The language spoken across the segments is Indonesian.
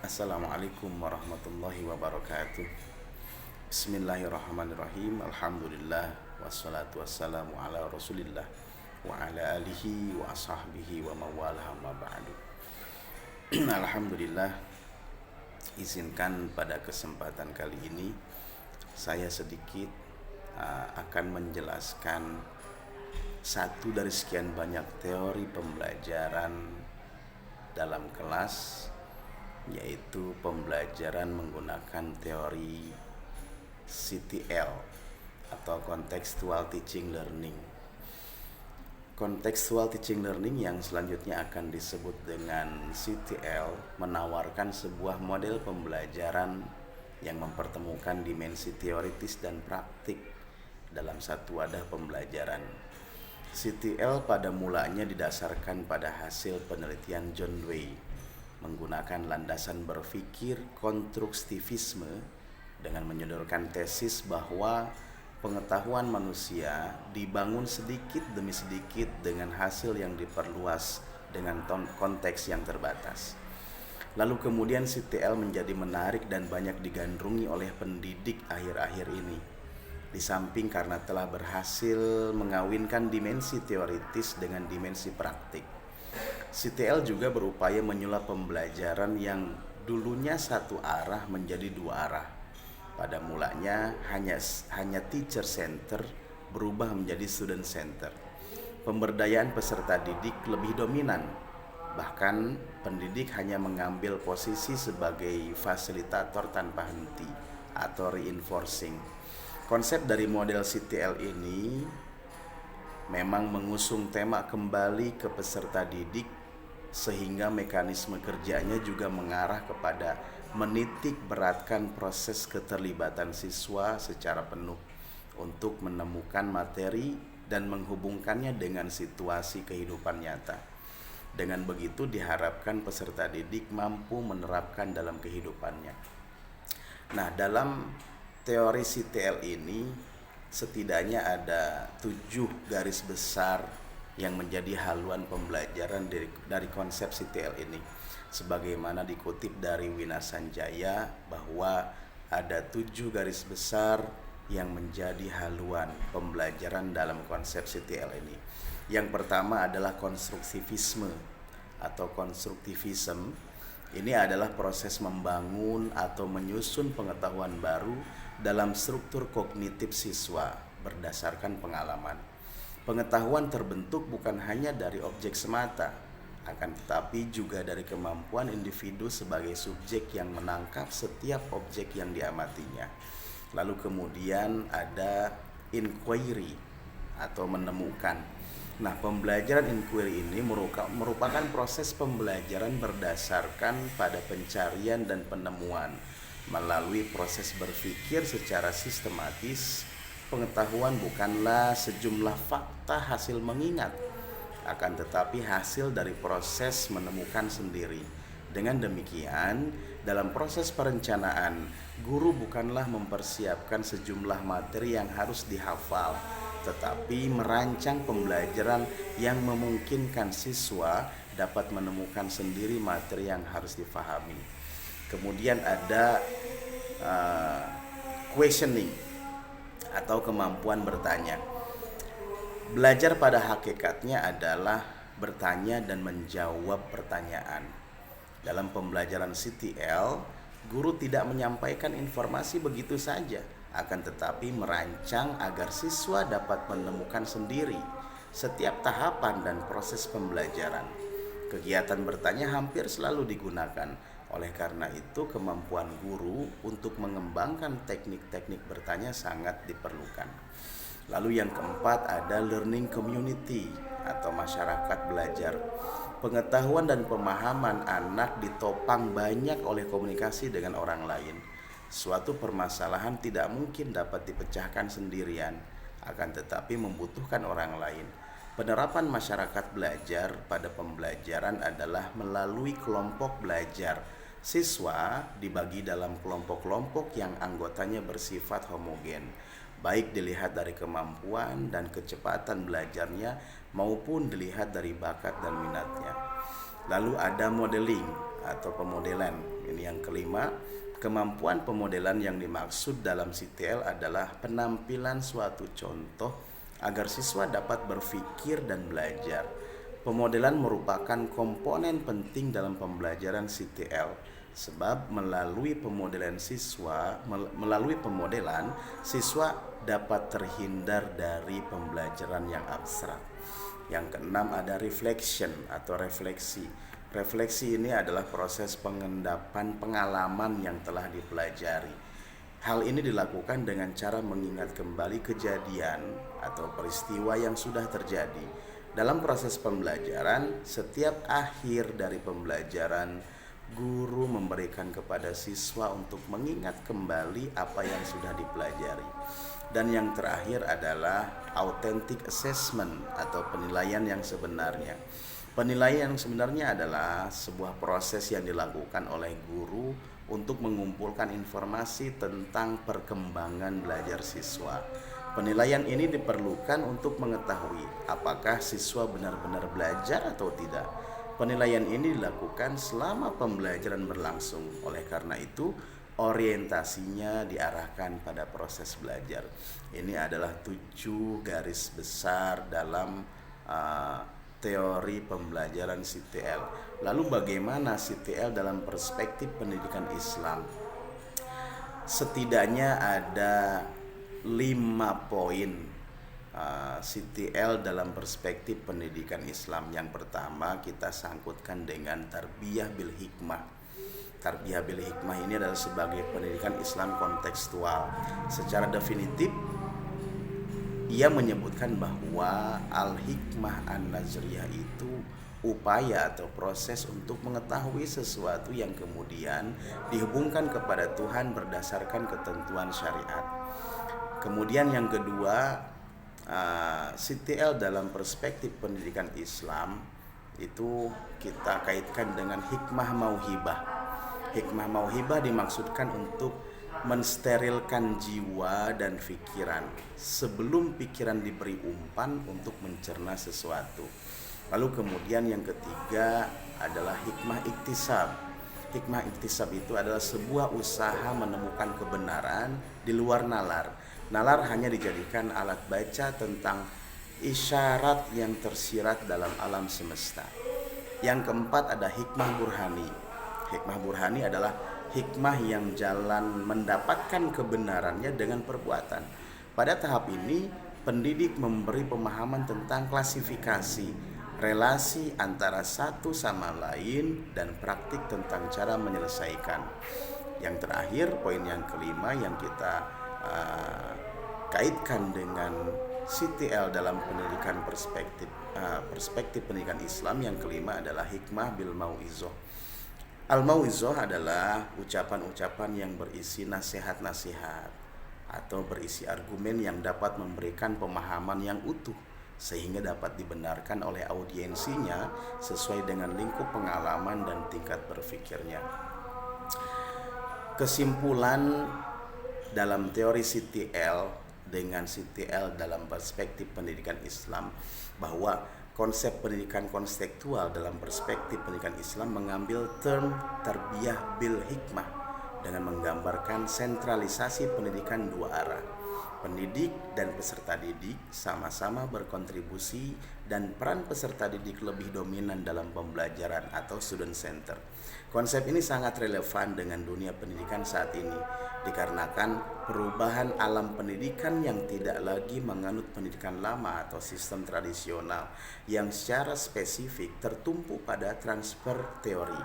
Assalamualaikum warahmatullahi wabarakatuh. Bismillahirrahmanirrahim. Alhamdulillah wassalatu wassalamu ala Rasulillah wa ala alihi wa ashabihi wa mawalah ma ba'du. Alhamdulillah, izinkan pada kesempatan kali ini saya sedikit akan menjelaskan satu dari sekian banyak teori pembelajaran dalam kelas, yaitu pembelajaran menggunakan teori CTL atau Contextual Teaching Learning. Contextual Teaching Learning yang selanjutnya akan disebut dengan CTL menawarkan sebuah model pembelajaran yang mempertemukan dimensi teoritis dan praktik dalam satu wadah pembelajaran. CTL pada mulanya didasarkan pada hasil penelitian John Dewey menggunakan landasan berpikir konstruktivisme dengan menyodorkan tesis bahwa pengetahuan manusia dibangun sedikit demi sedikit dengan hasil yang diperluas dengan konteks yang terbatas. Lalu kemudian CTL menjadi menarik dan banyak digandrungi oleh pendidik akhir-akhir ini. Di samping karena telah berhasil mengawinkan dimensi teoritis dengan dimensi praktik, CTL juga berupaya menyulap pembelajaran yang dulunya satu arah menjadi dua arah. Pada mulanya hanya teacher center berubah menjadi student center. Pemberdayaan peserta didik lebih dominan. Bahkan pendidik hanya mengambil posisi sebagai fasilitator tanpa henti atau reinforcing. Konsep dari model CTL ini memang mengusung tema kembali ke peserta didik, sehingga mekanisme kerjanya juga mengarah kepada menitik beratkan proses keterlibatan siswa secara penuh untuk menemukan materi dan menghubungkannya dengan situasi kehidupan nyata. Dengan begitu diharapkan peserta didik mampu menerapkan dalam kehidupannya. Nah, dalam teori CTL ini setidaknya ada 7 garis besar yang menjadi haluan pembelajaran dari konsep CTL ini. Sebagaimana dikutip dari Wina Sanjaya bahwa ada 7 garis besar yang menjadi haluan pembelajaran dalam konsep CTL ini. Yang pertama adalah konstruktivisme atau konstruktivism. Ini adalah proses membangun atau menyusun pengetahuan baru dalam struktur kognitif siswa berdasarkan pengalaman. Pengetahuan terbentuk bukan hanya dari objek semata, akan tetapi juga dari kemampuan individu sebagai subjek yang menangkap setiap objek yang diamatinya. Lalu kemudian ada inquiry atau menemukan. Nah, pembelajaran inquiry ini merupakan proses pembelajaran berdasarkan pada pencarian dan penemuan. Melalui proses berpikir secara sistematis, pengetahuan bukanlah sejumlah fakta hasil mengingat, akan tetapi hasil dari proses menemukan sendiri. Dengan demikian, dalam proses perencanaan, guru bukanlah mempersiapkan sejumlah materi yang harus dihafal, tetapi merancang pembelajaran yang memungkinkan siswa dapat menemukan sendiri materi yang harus difahami. Kemudian ada questioning atau kemampuan bertanya. Belajar pada hakikatnya adalah bertanya dan menjawab pertanyaan. Dalam pembelajaran CTL, guru tidak menyampaikan informasi begitu saja, akan tetapi merancang agar siswa dapat menemukan sendiri setiap tahapan dan proses pembelajaran. Kegiatan bertanya hampir selalu digunakan. Oleh karena itu, kemampuan guru untuk mengembangkan teknik-teknik bertanya sangat diperlukan. Lalu yang keempat ada learning community atau masyarakat belajar. Pengetahuan dan pemahaman anak ditopang banyak oleh komunikasi dengan orang lain. Suatu permasalahan tidak mungkin dapat dipecahkan sendirian, akan tetapi membutuhkan orang lain. Penerapan masyarakat belajar pada pembelajaran adalah melalui kelompok belajar. Siswa dibagi dalam kelompok-kelompok yang anggotanya bersifat homogen, baik dilihat dari kemampuan dan kecepatan belajarnya maupun dilihat dari bakat dan minatnya. Lalu ada modeling atau pemodelan. Ini yang kelima, kemampuan pemodelan yang dimaksud dalam CTL adalah penampilan suatu contoh agar siswa dapat berpikir dan belajar. Pemodelan merupakan komponen penting dalam pembelajaran CTL sebab melalui pemodelan siswa dapat terhindar dari pembelajaran yang abstrak. Yang keenam ada reflection atau refleksi. Refleksi ini adalah proses pengendapan pengalaman yang telah dipelajari. Hal ini dilakukan dengan cara mengingat kembali kejadian atau peristiwa yang sudah terjadi. Dalam proses pembelajaran, setiap akhir dari pembelajaran, guru memberikan kepada siswa untuk mengingat kembali apa yang sudah dipelajari. Dan yang terakhir adalah authentic assessment atau penilaian yang sebenarnya. Penilaian yang sebenarnya adalah sebuah proses yang dilakukan oleh guru untuk mengumpulkan informasi tentang perkembangan belajar siswa. Penilaian ini diperlukan untuk mengetahui apakah siswa benar-benar belajar atau tidak. Penilaian ini dilakukan selama pembelajaran berlangsung. Oleh karena itu, orientasinya diarahkan pada proses belajar. Ini adalah 7 garis besar dalam teori pembelajaran CTL. Lalu bagaimana CTL dalam perspektif pendidikan Islam? Setidaknya ada 5 poin CTL dalam perspektif pendidikan Islam. Yang pertama, kita sangkutkan dengan tarbiyah bil hikmah. Tarbiyah bil hikmah ini adalah sebagai pendidikan Islam kontekstual. Secara definitif, ia menyebutkan bahwa al-hikmah an-nazriyah itu upaya atau proses untuk mengetahui sesuatu yang kemudian dihubungkan kepada Tuhan berdasarkan ketentuan syariat. Kemudian yang kedua, CTL dalam perspektif pendidikan Islam itu kita kaitkan dengan hikmah mauhibah. Hikmah mauhibah dimaksudkan untuk mensterilkan jiwa dan pikiran sebelum pikiran diberi umpan untuk mencerna sesuatu. Lalu kemudian yang ketiga adalah hikmah iktisab. Hikmah iktisab itu adalah sebuah usaha menemukan kebenaran di luar nalar. Nalar hanya dijadikan alat baca tentang isyarat yang tersirat dalam alam semesta. Yang keempat ada hikmah burhani. Hikmah burhani adalah hikmah yang jalan mendapatkan kebenarannya dengan perbuatan. Pada tahap ini, pendidik memberi pemahaman tentang klasifikasi, relasi antara satu sama lain, dan praktik tentang cara menyelesaikan. Yang terakhir, poin yang kelima yang kita kaitkan dengan CTL dalam pendidikan perspektif pendidikan Islam, yang kelima adalah hikmah bil mau'izoh. Al-mau'izoh adalah ucapan-ucapan yang berisi nasihat-nasihat atau berisi argumen yang dapat memberikan pemahaman yang utuh sehingga dapat dibenarkan oleh audiensinya sesuai dengan lingkup pengalaman dan tingkat berpikirnya. Kesimpulan dalam teori CTL dengan CTL dalam perspektif pendidikan Islam bahwa konsep pendidikan konstektual dalam perspektif pendidikan Islam mengambil term tarbiyah bil hikmah dengan menggambarkan sentralisasi pendidikan dua arah. Pendidik dan peserta didik sama-sama berkontribusi dan peran peserta didik lebih dominan dalam pembelajaran atau student center. Konsep ini sangat relevan dengan dunia pendidikan saat ini dikarenakan perubahan alam pendidikan yang tidak lagi menganut pendidikan lama atau sistem tradisional yang secara spesifik tertumpu pada transfer teori.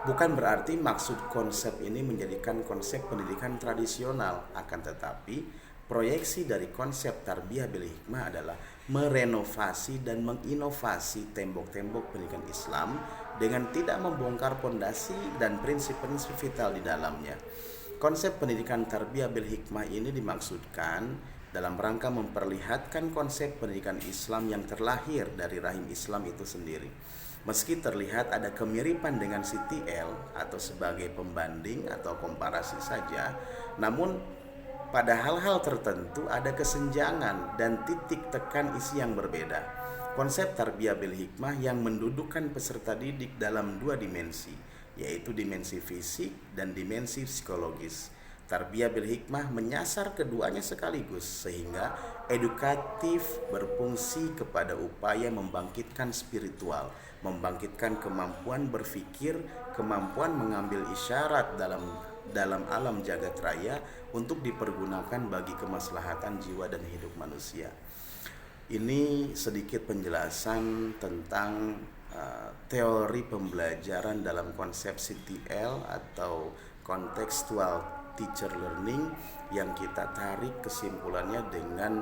Bukan berarti maksud konsep ini menjadikan konsep pendidikan tradisional, akan tetapi proyeksi dari konsep tarbiyah bil hikmah adalah merenovasi dan menginovasi tembok-tembok pendidikan Islam dengan tidak membongkar pondasi dan prinsip-prinsip vital di dalamnya. Konsep pendidikan tarbiyah bil hikmah ini dimaksudkan dalam rangka memperlihatkan konsep pendidikan Islam yang terlahir dari rahim Islam itu sendiri. Meski terlihat ada kemiripan dengan CTL atau sebagai pembanding atau komparasi saja, namun pada hal-hal tertentu ada kesenjangan dan titik tekan isi yang berbeda. Konsep tarbiyah bil hikmah yang mendudukkan peserta didik dalam dua dimensi, yaitu dimensi fisik dan dimensi psikologis. Tarbiyah bil hikmah menyasar keduanya sekaligus, sehingga edukatif berfungsi kepada upaya membangkitkan spiritual, membangkitkan kemampuan berpikir, kemampuan mengambil isyarat dalam alam jagat raya untuk dipergunakan bagi kemaslahatan jiwa dan hidup manusia. Ini sedikit penjelasan tentang teori pembelajaran dalam konsep CTL atau contextual teacher learning, yang kita tarik kesimpulannya dengan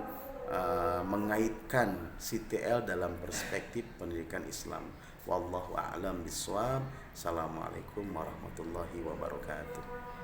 mengaitkan CTL dalam perspektif pendidikan Islam. Wallahu a'lam bishawab. Assalamualaikum warahmatullahi wabarakatuh.